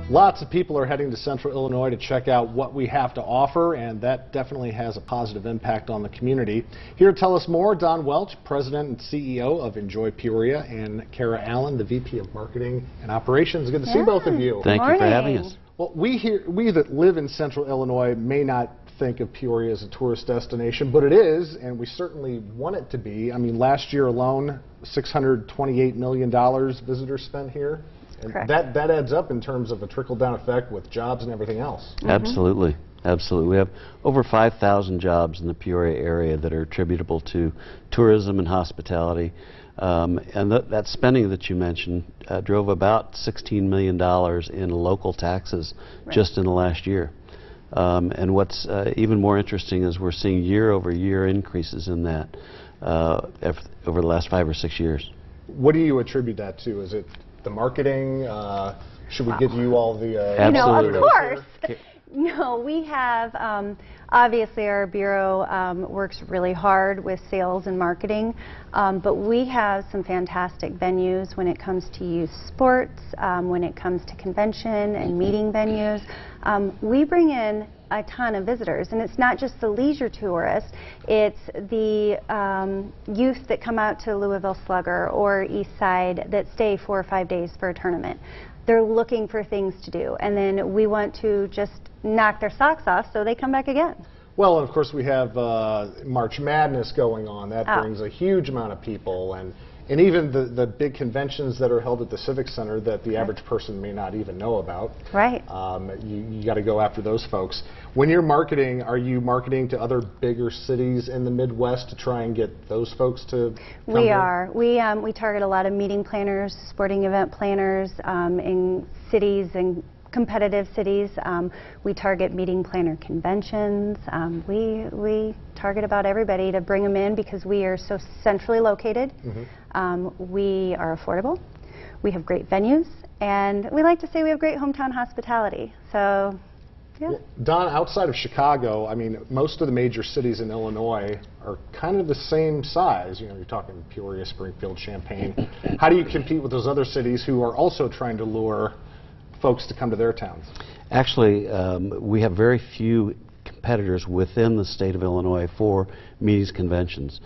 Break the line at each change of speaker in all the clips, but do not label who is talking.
Lots of people are heading to Central Illinois to check out what we have to offer, and that definitely has a positive impact on the community. Here to tell us more, Don Welch, President and CEO of Enjoy Peoria, and Cara Allen, the VP of Marketing and Operations. Good to see both of you.
Thank you for having us.
Well, we that live in Central Illinois may not think of Peoria as a tourist destination, but it is, and we certainly want it to be. I mean, last year alone, $628 million visitors spent here. And that adds up in terms of a trickle-down effect with jobs and everything else.
Absolutely. Absolutely. We have over 5,000 jobs in the Peoria area that are attributable to tourism and hospitality. And that spending that you mentioned drove about $16 million in local taxes just in the last year. And what's even more interesting is we're seeing year-over-year increases in that over the last 5 or 6 years.
What do you attribute that to? Is it the marketing? Should we give you all the...
Absolutely.
Of course. No, we have, obviously our Bureau works really hard with sales and marketing, but we have some fantastic venues when it comes to youth sports, when it comes to convention and meeting venues. We bring in a ton of visitors, and it's not just the leisure tourists, it's the youth that come out to Louisville Slugger or East Side that stay 4 or 5 days for a tournament. They're looking for things to do, and then we want to just knock their socks off so they come back again.
Well, and of course we have March Madness going on. That brings a huge amount of people, and even the big conventions that are held at the Civic Center that the average person may not even know about.
Right.
You got to go after those folks. When you're marketing, are you marketing to other bigger cities in the Midwest to try and get those folks to come
We
here?
are. We target a lot of meeting planners, sporting event planners in cities and competitive cities. We target meeting planner conventions. We target about everybody to bring them in because we are so centrally located. We are affordable. We have great venues, and we like to say we have great hometown hospitality. So, yeah.
Well, Don, outside of Chicago, I mean, most of the major cities in Illinois are kind of the same size. You know, you're talking Peoria, Springfield, Champaign. How do you compete with those other cities who are also trying to lure folks to come to their towns?
Actually, we have very few competitors within the state of Illinois for meetings conventions.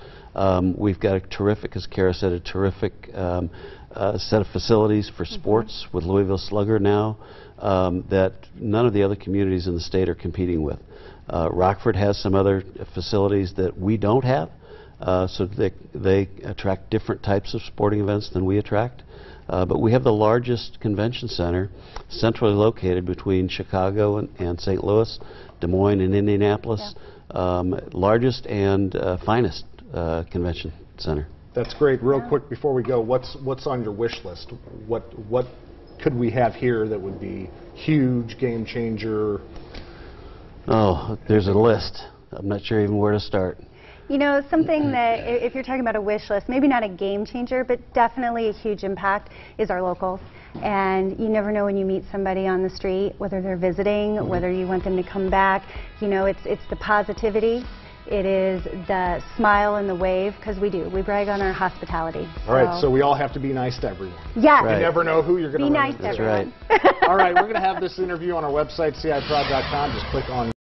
We've got a terrific, as Cara said, a terrific set of facilities for sports with Louisville Slugger now that none of the other communities in the state are competing with. Rockford has some other facilities that we don't have, so they attract different types of sporting events than we attract. But we have the largest convention center centrally located between Chicago and St. Louis, Des Moines and Indianapolis, largest and finest convention center.
That's great. Real quick before we go, what's on your wish list? What could we have here that would be huge, game changer?
Oh, there's a list. I'm not sure even where to start.
You know, something that, if you're talking about a wish list, maybe not a game changer, but definitely a huge impact is our locals. And you never know when you meet somebody on the street, whether they're visiting, whether you want them to come back. You know, it's the positivity. It is the smile and the wave, because we do. We brag on our hospitality.
All right, so we all have to be nice to everyone.
Yes.
You never know who you're going to
be
run
nice
into.
to everyone.
That's right.
All right, we're going to have this interview on our website, ciprod.com. Just click on